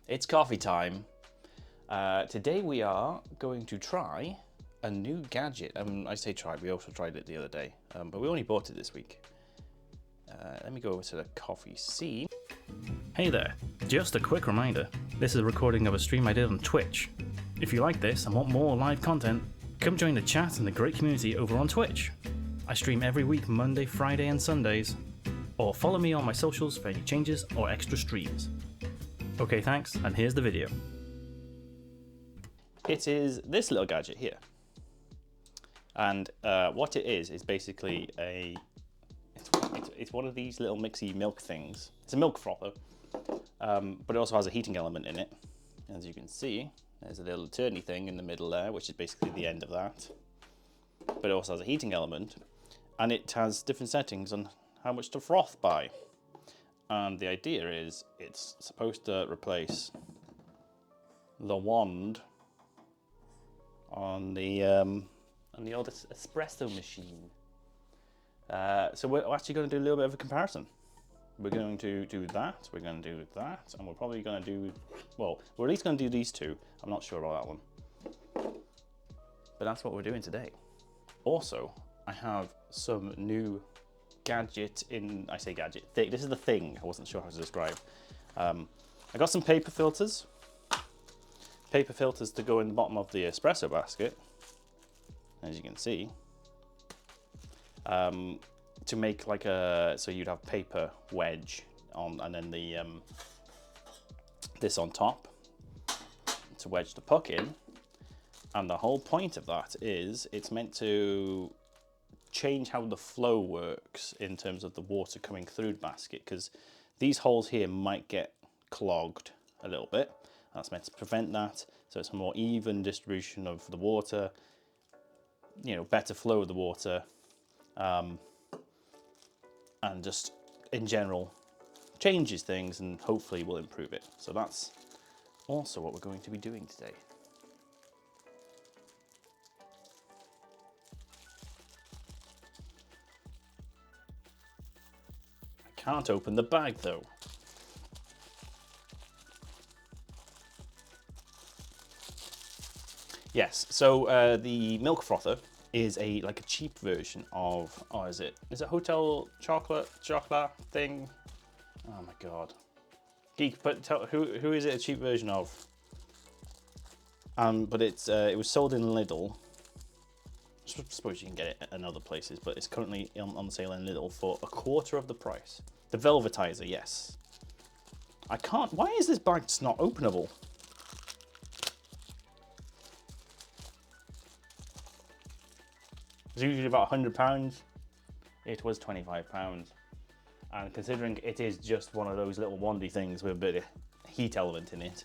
It's coffee time. Today we are going to try a new gadget. I say try, we also tried it the other day, but we only bought it this week. Let me go over to the coffee scene. Hey there, just a quick reminder. This is a recording of a stream I did on Twitch. If you like this and want more live content, come join the chat and the great community over on Twitch. I stream every week, Monday, Friday and Sundays. Or follow me on my socials for any changes or extra streams. Okay, thanks, and here's the video. It is this little gadget here. And what it is basically it's one of these little mixy milk things. It's a milk frother, but it also has a heating element in it. As you can see, there's a little turny thing in the middle there, which is basically the end of that. But it also has a heating element, and it has different settings on how much to froth by. And the idea is it's supposed to replace the wand on the old espresso machine. So we're actually going to do a little bit of a comparison. We're going to do that, we're going to do that, and we're probably going to do, well, we're at least going to do these two. I'm not sure about that one. But that's what we're doing today. Also, I have some new gadget I say gadget, this is the thing, I wasn't sure how to describe. I got some paper filters to go in the bottom of the espresso basket, as you can see, to make like so you'd have paper wedge on, and then the this on top to wedge the puck in. And the whole point of that is it's meant to change how the flow works in terms of the water coming through the basket, because these holes here might get clogged a little bit. That's meant to prevent that, so it's a more even distribution of the water, you know, better flow of the water, and just in general changes things and hopefully will improve it. So that's also what we're going to be doing today. Can't open the bag though. Yes, so the milk frother is like a cheap version of, is it hotel chocolate thing? Oh my god. Geek, but tell who is it a cheap version of? But it was sold in Lidl. I suppose you can get it in other places, but it's currently on sale in Lidl for a quarter of the price. The Velvetizer, yes. I can't, why is this bag just not openable? It's usually about £100. It was £25. And considering it is just one of those little wandy things with a bit of heat element in it,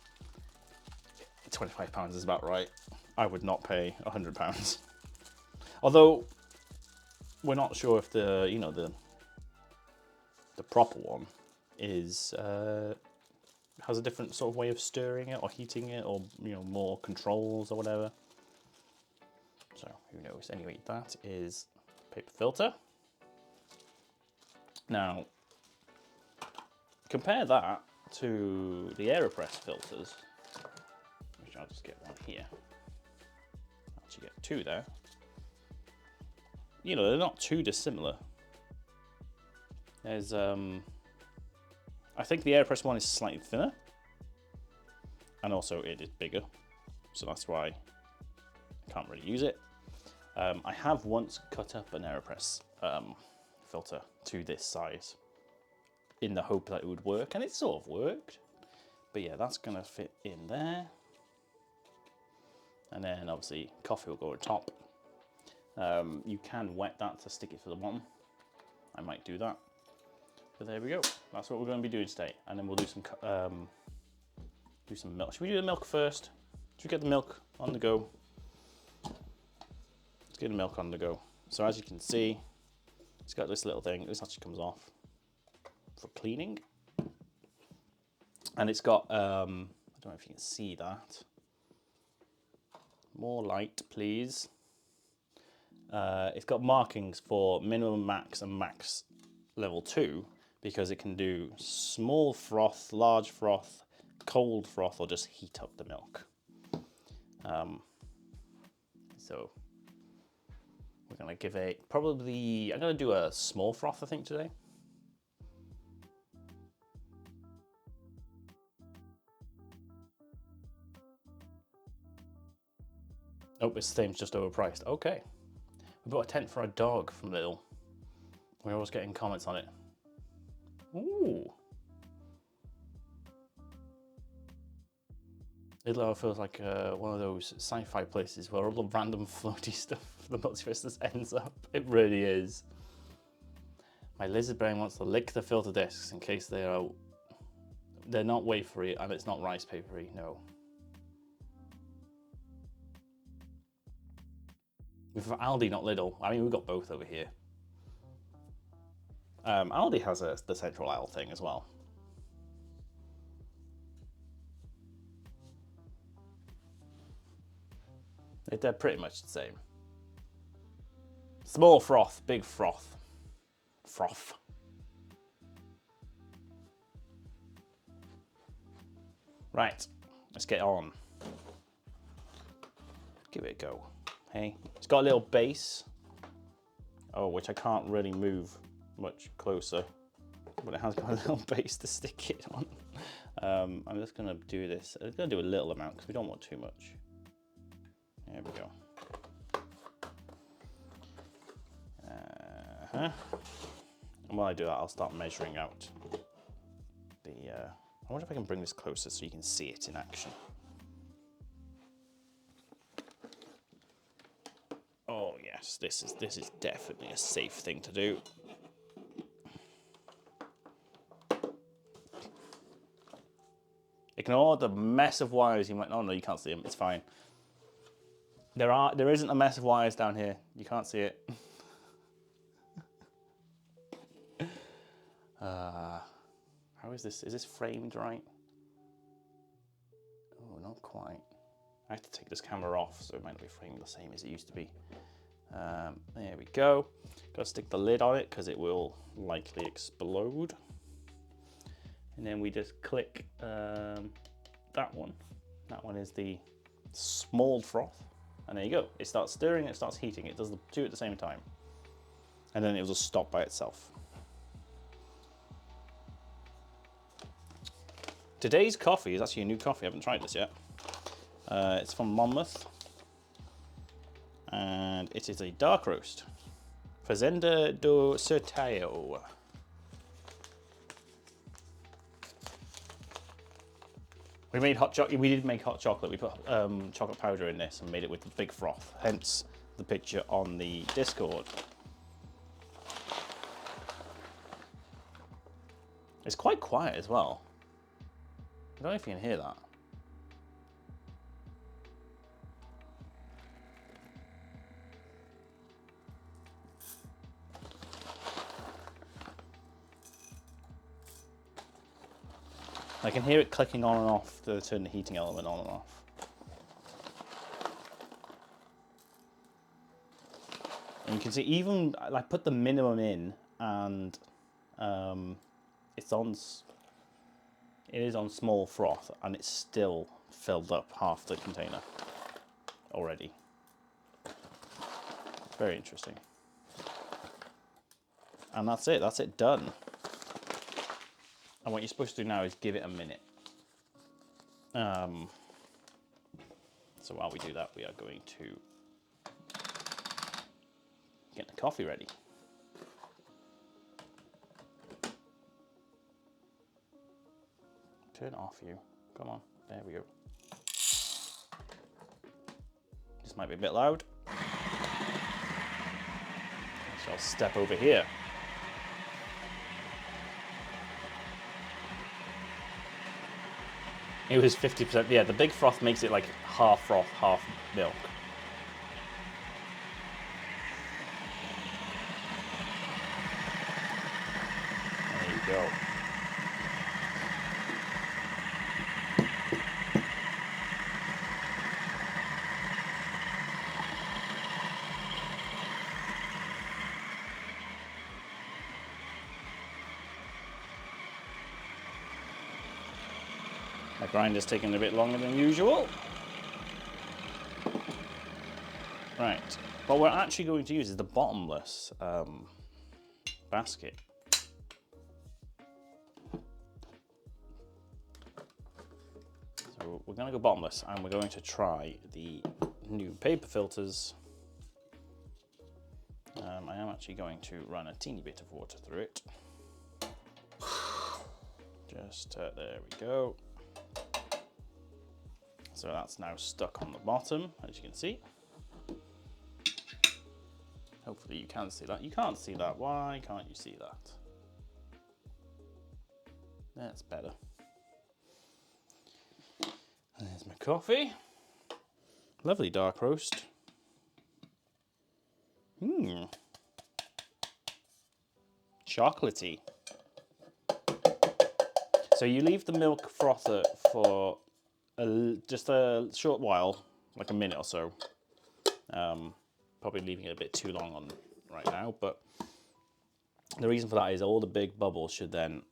£25 is about right. I would not pay £100. Although, we're not sure if the proper one is has a different sort of way of stirring it or heating it, or more controls or whatever. So who knows? Anyway, that is paper filter. Now compare that to the AeroPress filters, which I'll just get one here. I'll actually get two there. They're not too dissimilar. There's I think the AeroPress one is slightly thinner, and also it is bigger, so that's why I can't really use it. I have once cut up an AeroPress filter to this size in the hope that it would work, and it sort of worked. But yeah, that's gonna fit in there, and then obviously coffee will go on top. You can wet that to stick it to the bottom. I might do that. But there we go. That's what we're going to be doing today, and then we'll do some milk. Should we do the milk first? Should we get the milk on the go? Let's get the milk on the go. So as you can see, it's got this little thing. This actually comes off for cleaning, and it's got I don't know if you can see that. More light, please. It's got markings for minimum, max, and max level 2, because it can do small froth, large froth, cold froth will just heat up the milk. So we're gonna give it I'm gonna do a small froth, I think, today. Oh, this thing's just overpriced. Okay. We bought a tent for a dog from Lidl. We're always getting comments on it. Ooh. Lidl feels like one of those sci-fi places where all the random floaty stuff the multiverse just ends up. It really is. My lizard brain wants to lick the filter discs in case they're not wafery and it's not rice papery. No. We've got Aldi, not Lidl. I mean, we've got both over here. Aldi has the central aisle thing as well. They're pretty much the same. Small froth, big froth. Froth. Right, let's get on. Give it a go. Hey, it's got a little base. Oh, which I can't really move much closer, but it has got a little base to stick it on. I'm just gonna do this. I'm gonna do a little amount because we don't want too much. There we go. And while I do that, I'll start measuring out the. I wonder if I can bring this closer so you can see it in action. Oh yes, this is definitely a safe thing to do. Ignore the mess of wires. You might. Oh no, you can't see them. It's fine. There isn't a mess of wires down here. You can't see it. How is this? Is this framed right? Oh, not quite. I have to take this camera off, so it might not be framed the same as it used to be. There we go. Got to stick the lid on it because it will likely explode. And then we just click that one. That one is the small froth. And there you go. It starts stirring, it starts heating. It does the two at the same time. And then it will just stop by itself. Today's coffee is actually a new coffee. I haven't tried this yet. It's from Monmouth. And it is a dark roast. Fazenda do Sertão. We made hot chocolate. We did make hot chocolate. We put chocolate powder in this and made it with the big froth. Hence the picture on the Discord. It's quite quiet as well. I don't know if you can hear that. I can hear it clicking on and off to turn the heating element on and off. And you can see even, I put the minimum in and it is on small froth and it's still filled up half the container already. Very interesting. And that's it done. And what you're supposed to do now is give it a minute. So while we do that, we are going to get the coffee ready. Turn off you. Come on. There we go. This might be a bit loud. So I'll step over here. It was 50%. Yeah, the big froth makes it like half froth, half milk. There you go. My grinder's taking a bit longer than usual. Right, what we're actually going to use is the bottomless basket. So we're going to go bottomless, and we're going to try the new paper filters. I am actually going to run a teeny bit of water through it. Just, there we go. So that's now stuck on the bottom, as you can see. Hopefully you can see that. You can't see that. Why can't you see that? That's better. There's my coffee. Lovely dark roast. Chocolatey. So you leave the milk frother for just a short while, like a minute or so. Probably leaving it a bit too long on right now, but the reason for that is all the big bubbles should then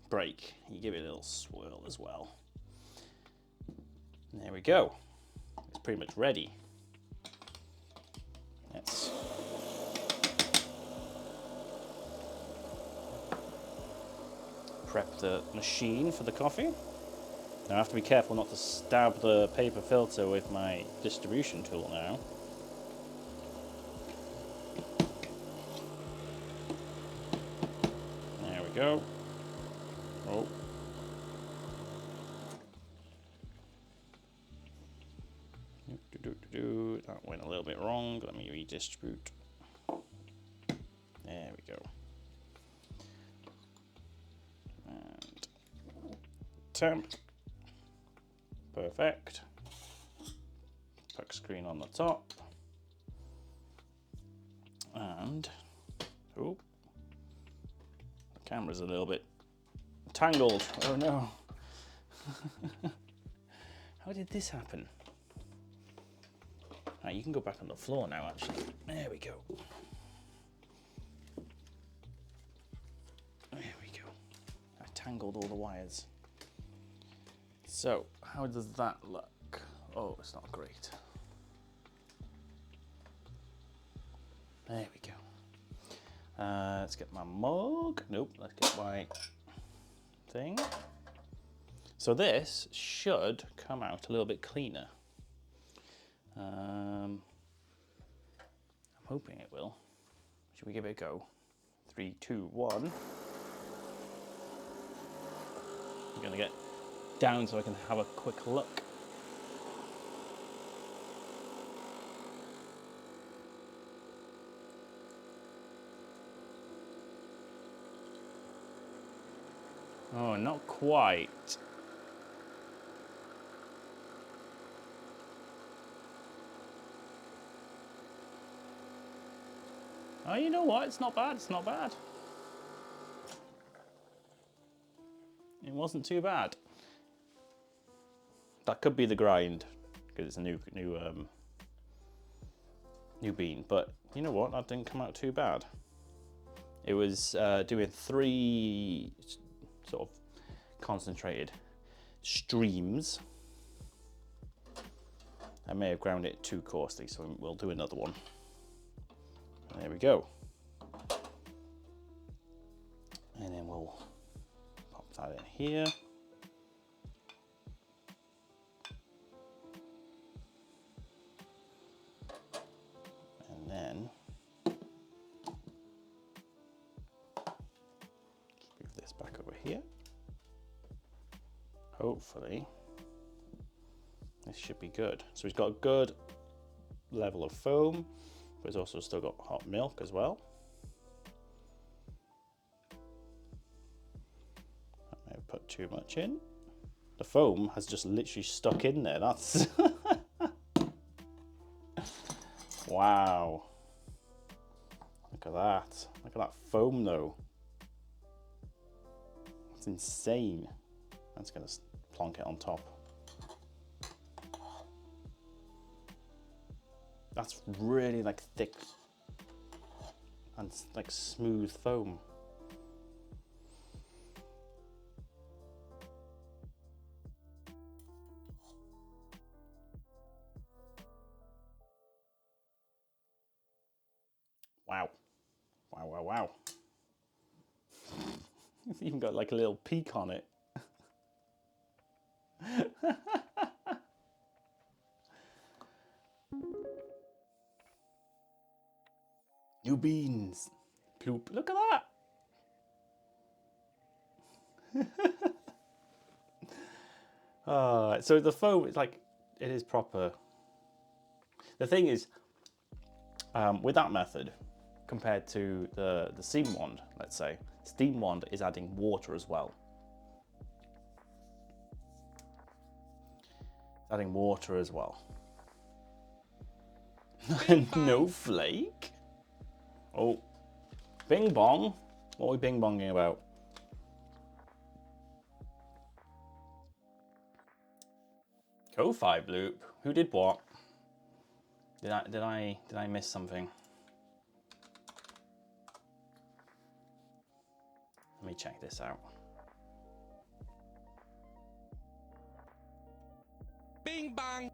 break. You give it a little swirl as well. And there we go. It's pretty much ready. Let's prep the machine for the coffee. Now I have to be careful not to stab the paper filter with my distribution tool now. There we go. Oh. That went a little bit wrong. Let me redistribute. There we go. And temp. Perfect. Tuck screen on the top. And, oh, the camera's a little bit tangled. Oh no. How did this happen? Right, you can go back on the floor now, actually. There we go. There we go. I tangled all the wires. So, how does that look? Oh, it's not great. There we go. Let's get my mug. Nope, let's get my thing. So this should come out a little bit cleaner. I'm hoping it will. Should we give it a go? 3, 2, 1. I'm gonna get down so I can have a quick look. Oh, not quite. Oh, you know what? It's not bad. It's not bad. It wasn't too bad. That could be the grind because it's a new bean. But you know what? That didn't come out too bad. It was doing 3 sort of concentrated streams. I may have ground it too coarsely, so we'll do another one. There we go. And then we'll pop that in here. And then move this back over here. Hopefully this should be good. So it's got a good level of foam, but it's also still got hot milk as well. I may have put too much in. The foam has just literally stuck in there. That's wow. Look at that. Look at that foam though. That's insane. That's gonna plonk it on top. That's really like thick and like smooth foam. Wow. Wow, wow, wow. It's even got like a little peak on it. New beans. Ploop. Look at that. So the foam is like, it is proper. The thing is, with that method, compared to the steam wand, let's say, steam wand is adding water as well. Adding water as well. No flake. Oh, bing bong. What are we bing bonging about? Ko-fi bloop. Who did what? Did I miss something? Let me check this out. Bing bang.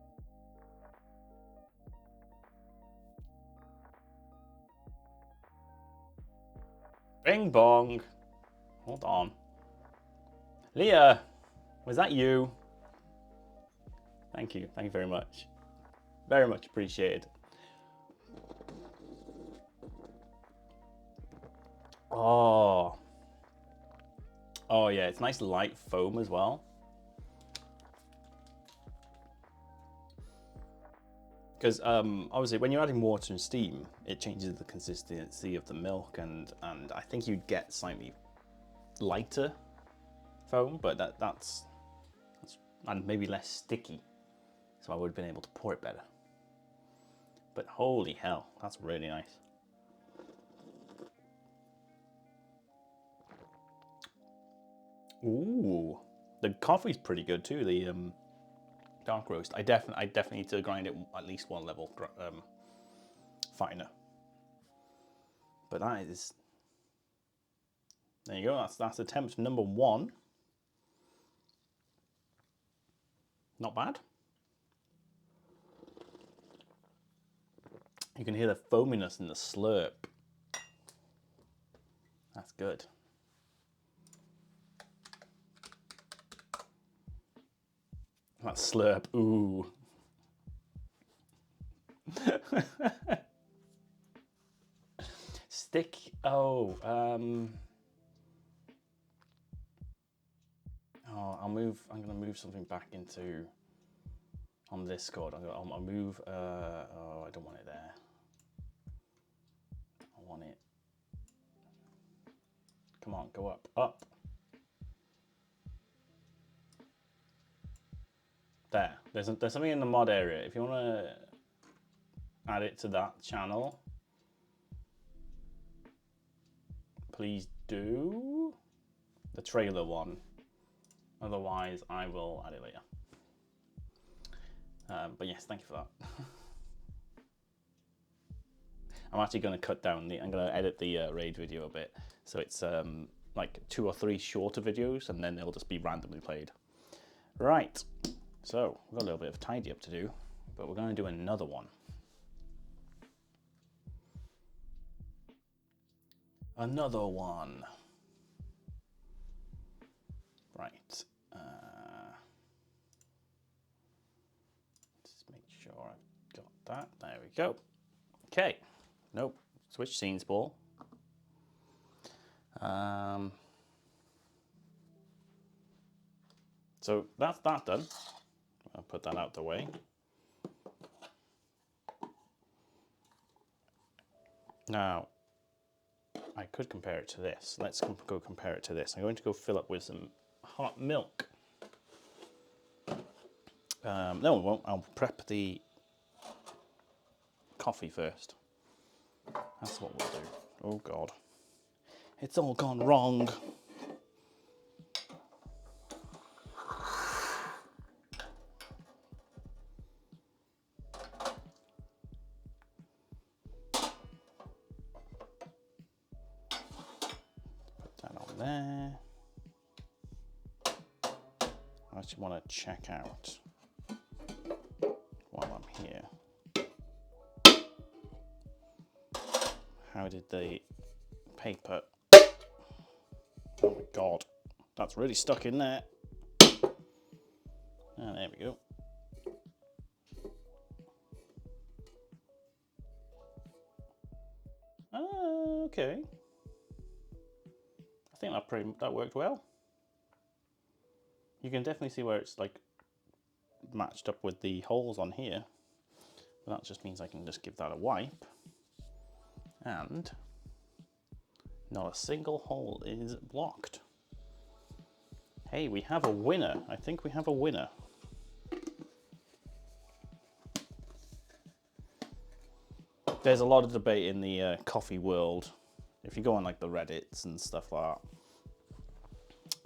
Bing bong. Hold on. Leah, was that you? Thank you. Thank you very much. Very much appreciated. Oh. Oh yeah, it's nice light foam as well. Because obviously when you're adding water and steam, it changes the consistency of the milk, and I think you'd get slightly lighter foam, but that's and maybe less sticky. So I would have been able to pour it better. But holy hell, that's really nice. Ooh, the coffee's pretty good too. The dark roast. I definitely need to grind it at least one level finer. But that is, there you go. That's attempt number 1. Not bad. You can hear the foaminess in the slurp. That's good. That slurp, ooh. Stick, oh, I'm gonna move something back into, on this Discord. I'll move, oh, I don't want it there. I want it, come on, go up, up. There, there's something in the mod area. If you wanna add it to that channel, please do. The trailer one. Otherwise, I will add it later. But yes, thank you for that. I'm actually going to cut down I'm going to edit the raid video a bit, so it's like 2 or 3 shorter videos, and then they'll just be randomly played. Right, so we've got a little bit of tidy up to do, but we're going to do another one. Another one. Right. Just make sure I've got that. There we go. Okay. Nope. Switch scenes, ball. So that's that done. I'll put that out the way. Now, I could compare it to this. Let's go compare it to this. I'm going to go fill up with some hot milk. No, I won't. I'll prep the coffee first. That's what we'll do. Oh God. It's all gone wrong. Put that on there. I actually want to check out while I'm here How did the paper... Oh my god, that's really stuck in there. And there we go. Okay. I think that worked well. You can definitely see where it's like matched up with the holes on here. But that just means I can just give that a wipe. And not a single hole is blocked. Hey, we have a winner. I think we have a winner. There's a lot of debate in the coffee world. If you go on like the Reddits and stuff like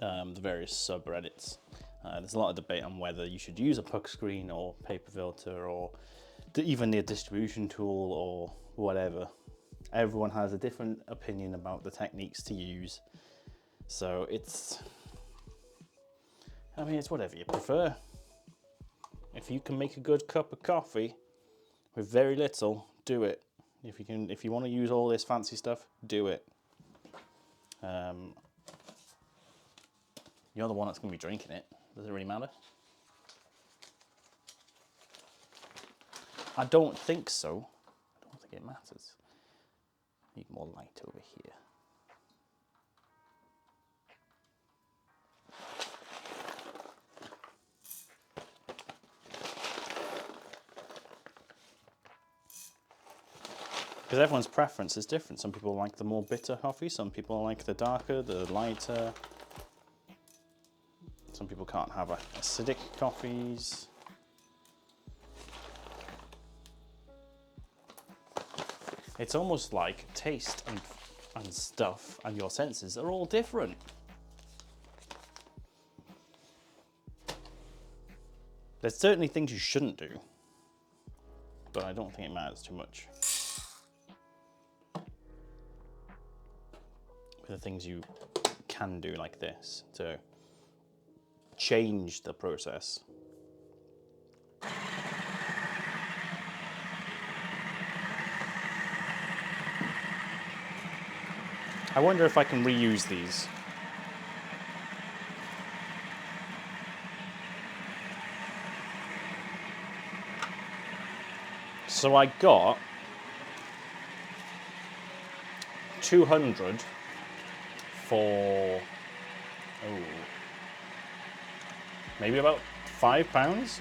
that, the various subreddits, there's a lot of debate on whether you should use a puck screen or paper filter or even the distribution tool or whatever. Everyone has a different opinion about the techniques to use. So it's whatever you prefer. If you can make a good cup of coffee with very little, do it. If you want to use all this fancy stuff, do it. You're the one that's going to be drinking it. Does it really matter? I don't think so. I don't think it matters. Need more light over here. Because everyone's preference is different. Some people like the more bitter coffee, some people like the darker, the lighter. Some people can't have acidic coffees. It's almost like taste and stuff and your senses are all different. There's certainly things you shouldn't do, but I don't think it matters too much. The things you can do like this to change the process. I wonder if I can reuse these. So I got 200 for, maybe about £5.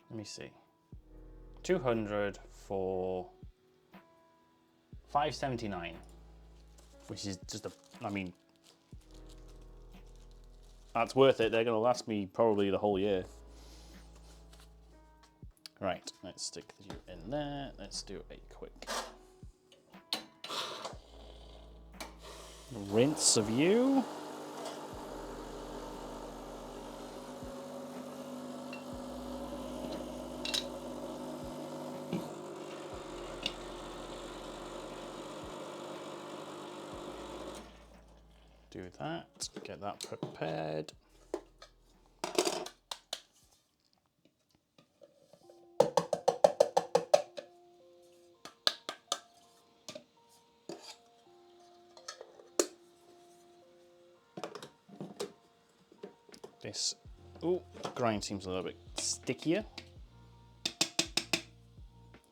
Let me see. 200 for $5.79, which is just that's worth it. They're going to last me probably the whole year. Right, let's stick you in there. Let's do a quick rinse of you. Do that, get that prepared. This grind seems a little bit stickier.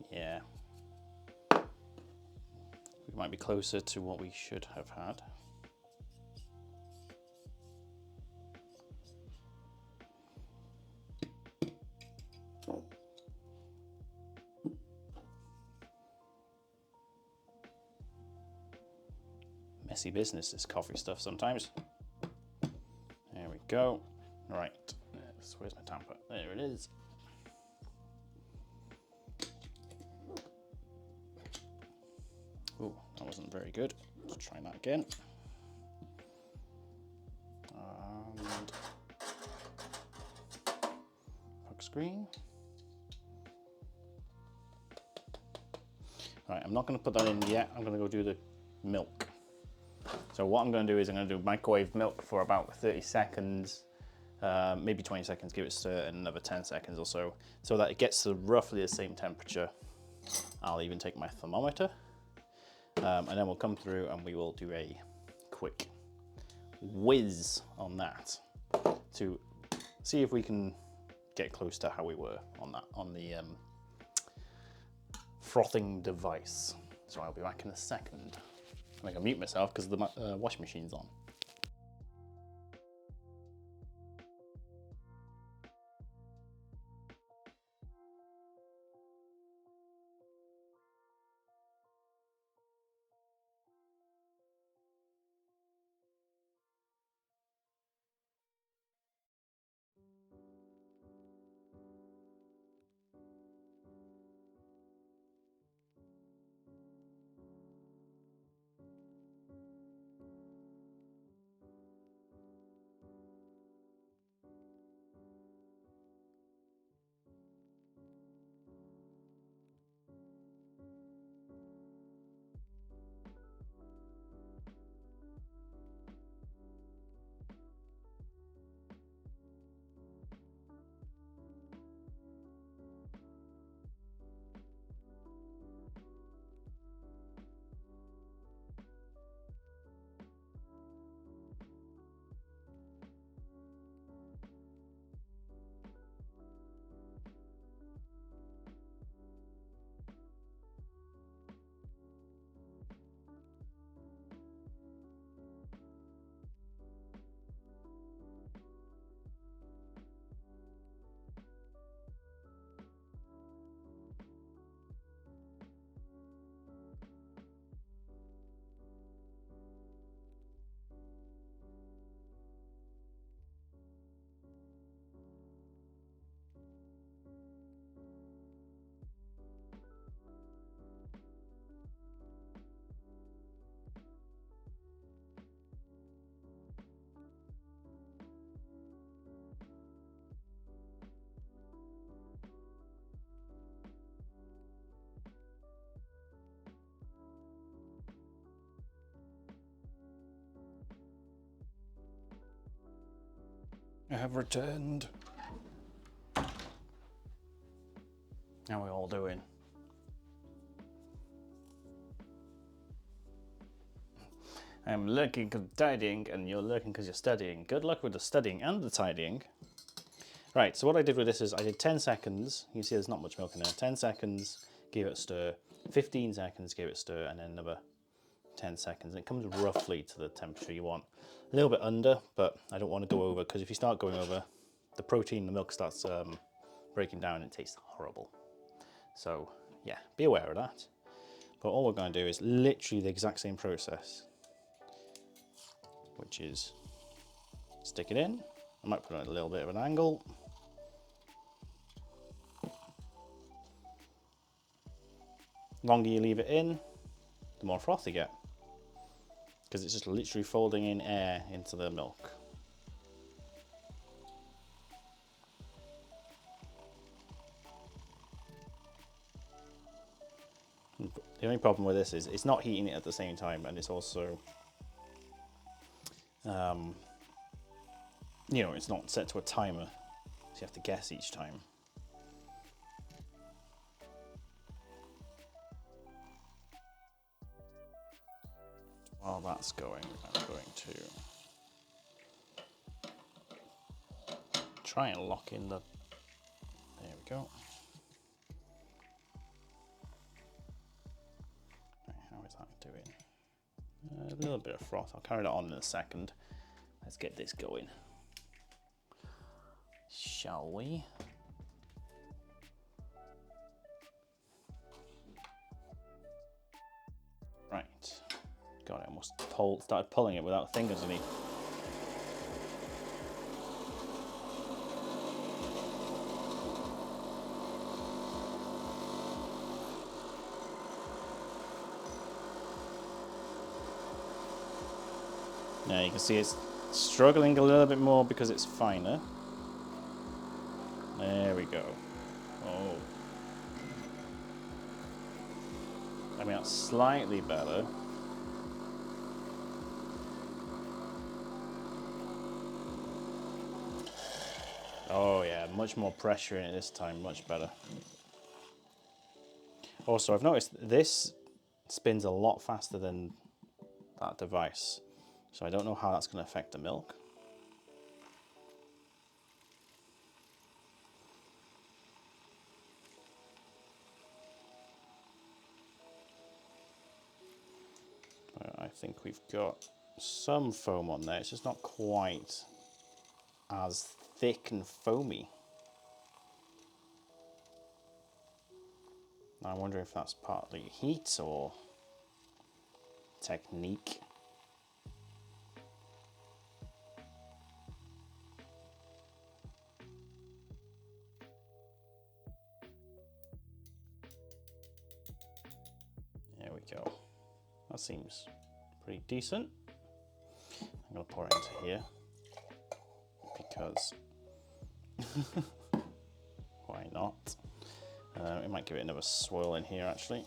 Yeah. We might be closer to what we should have had. Messy business, this coffee stuff sometimes. There we go. Right, where's my tamper? There it is. Oh, that wasn't very good. Let's try that again. And puck screen. Right, I'm not going to put that in yet. I'm going to go do the milk. So what I'm going to do is I'm going to do microwave milk for about 30 seconds, maybe 20 seconds, give it a stir, and another 10 seconds or so that it gets to roughly the same temperature. I'll even take my thermometer, and then we'll come through and we will do a quick whiz on that to see if we can get close to how we were on that, on the frothing device. So I'll be back in a second. I'm gonna mute myself because the washing machine's on. I have returned. How are we all doing? I'm lurking because I'm tidying, and you're lurking because you're studying. Good luck with the studying and the tidying. Right, so what I did with this is I did 10 seconds. You see there's not much milk in there. 10 seconds, gave it a stir. 15 seconds, gave it a stir, and then another 10 seconds. It comes roughly to the temperature you want. A little bit under, but I don't want to go over, because if you start going over, the protein in the milk starts breaking down and it tastes horrible. So yeah, be aware of that. But all we're going to do is literally the exact same process, which is stick it in. I might put it at a little bit of an angle. The longer you leave it in, the more froth you get, because it's just literally folding in air into the milk. The only problem with this is it's not heating it at the same time, and it's also, you know, it's not set to a timer, so you have to guess each time. While that's going, I'm going to try and lock in the, there we go. Right, how is that doing? A little bit of froth. I'll carry that on in a second. Let's get this going, shall we? Right. God, I almost started pulling it without fingers underneath. Now you can see it's struggling a little bit more because it's finer. There we go. Oh. I mean, that's slightly better. Oh yeah, much more pressure in it this time, much better. Also, I've noticed this spins a lot faster than that device, so I don't know how that's going to affect the milk. I think we've got some foam on there, it's just not quite as thick and foamy. I wonder if that's partly heat or technique. There we go. That seems pretty decent. I'm going to pour it into here because why not? We might give it another swirl in here actually.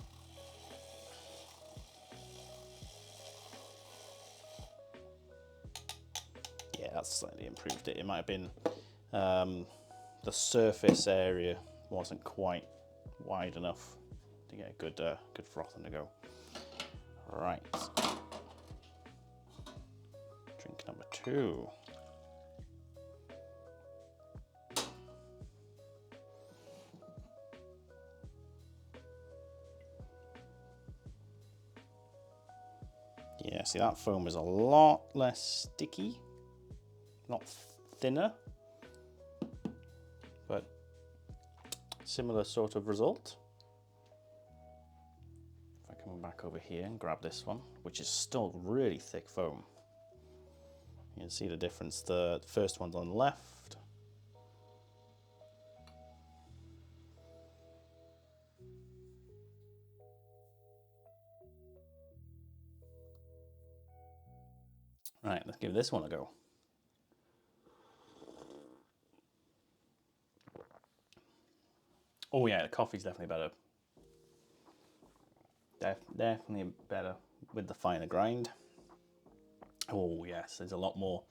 Yeah, that's slightly improved it. It might have been the surface area wasn't quite wide enough to get a good froth on the go. Right. Drink number 2. Yeah, see that foam is a lot less sticky, not thinner, but similar sort of result. If I come back over here and grab this one, which is still really thick foam. You can see the difference. The first one's on the left. Right, let's give this one a go. Oh yeah, the coffee's definitely better. Definitely better with the finer grind. Oh yes, there's a lot more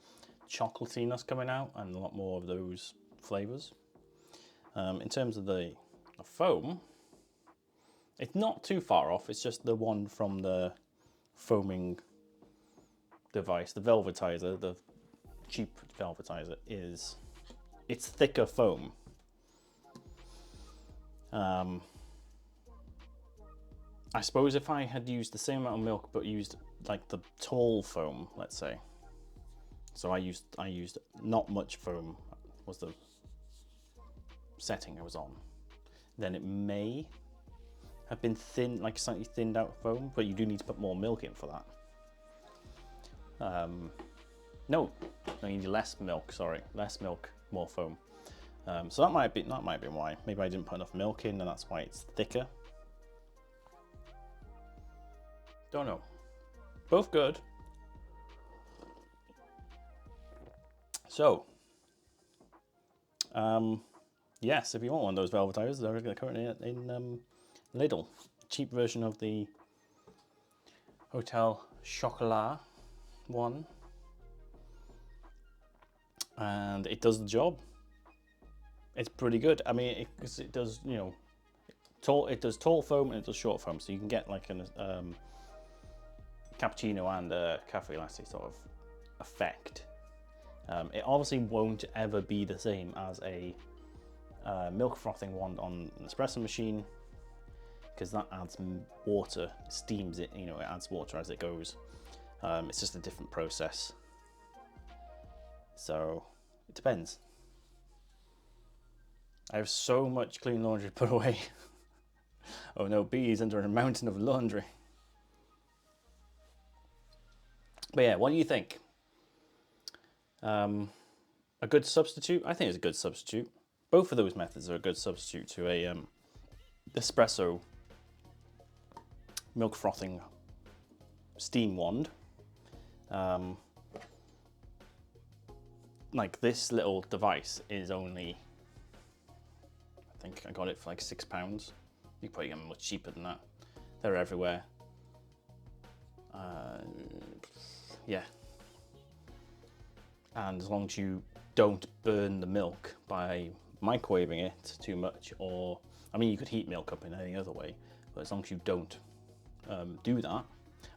chocolatiness coming out and a lot more of those flavors. In terms of the foam, it's not too far off. It's just the one from the foaming device, the velvetizer, the cheap velvetizer, it's thicker foam. I suppose if I had used the same amount of milk but used like the tall foam, let's say, so I used not much foam was the setting I was on, then it may have been thin, like slightly thinned out foam, but you do need to put more milk in for that. No, you need less milk, sorry, less milk, more foam. So that might be why. Maybe I didn't put enough milk in and that's why it's thicker. Don't know. Both good. So, yes, if you want one of those velvetizers, they're currently in Lidl. Cheap version of the Hotel Chocolat one. And it does the job. It's pretty good. I mean, it does, you know, it does tall foam and it does short foam, so you can get like a cappuccino and a cafe latte sort of effect. It obviously won't ever be the same as a milk frothing one on an espresso machine, because that adds water, steams it, you know, it adds water as it goes. It's just a different process. So it depends. I have so much clean laundry to put away. Oh no, bees under a mountain of laundry. But yeah, what do you think? A good substitute? I think it's a good substitute. Both of those methods are a good substitute to a espresso milk frothing steam wand. Like this little device is only, I think I got it for like £6. You probably get them much cheaper than that. They're everywhere. Yeah. And as long as you don't burn the milk by microwaving it too much, or, I mean, you could heat milk up in any other way, but as long as you don't do that,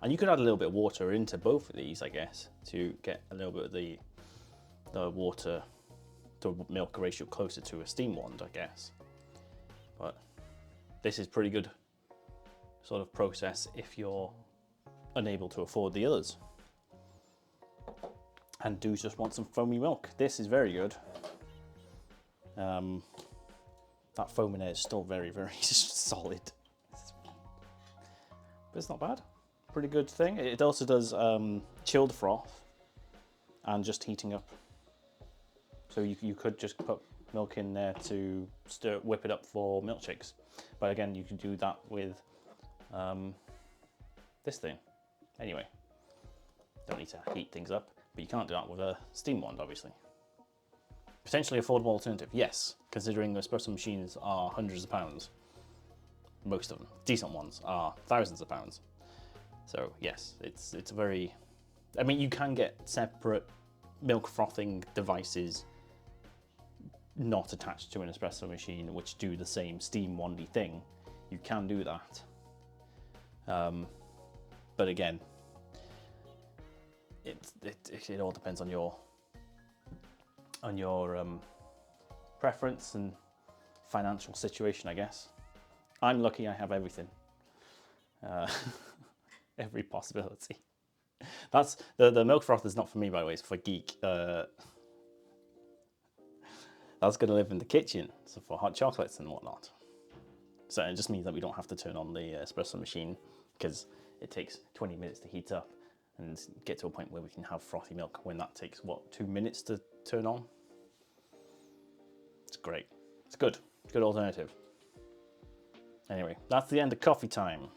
and you could add a little bit of water into both of these, I guess, to get a little bit of the water to milk ratio closer to a steam wand, I guess. But this is pretty good sort of process if you're unable to afford the others and do just want some foamy milk. This is very good. That foam in it is still very, very solid. But it's not bad. Pretty good thing. It also does chilled froth and just heating up. So you could just put milk in there to whip it up for milkshakes. But again, you could do that with this thing. Anyway, don't need to heat things up, but you can't do that with a steam wand, obviously. Potentially affordable alternative, yes, considering the espresso machines are hundreds of pounds. Most of them, decent ones, are thousands of pounds. So yes, it's a very, I mean, you can get separate milk frothing devices not attached to an espresso machine which do the same steam wandy thing. You can do that. But again, it all depends on your preference and financial situation, I guess. I'm lucky I have everything. Every possibility. That's the milk froth is not for me, by the way, it's for Geek. That's going to live in the kitchen, so for hot chocolates and whatnot. So it just means that we don't have to turn on the espresso machine, because it takes 20 minutes to heat up and get to a point where we can have frothy milk when that takes, what, 2 minutes to turn on? It's great. It's good. It's a good alternative. Anyway, that's the end of coffee time.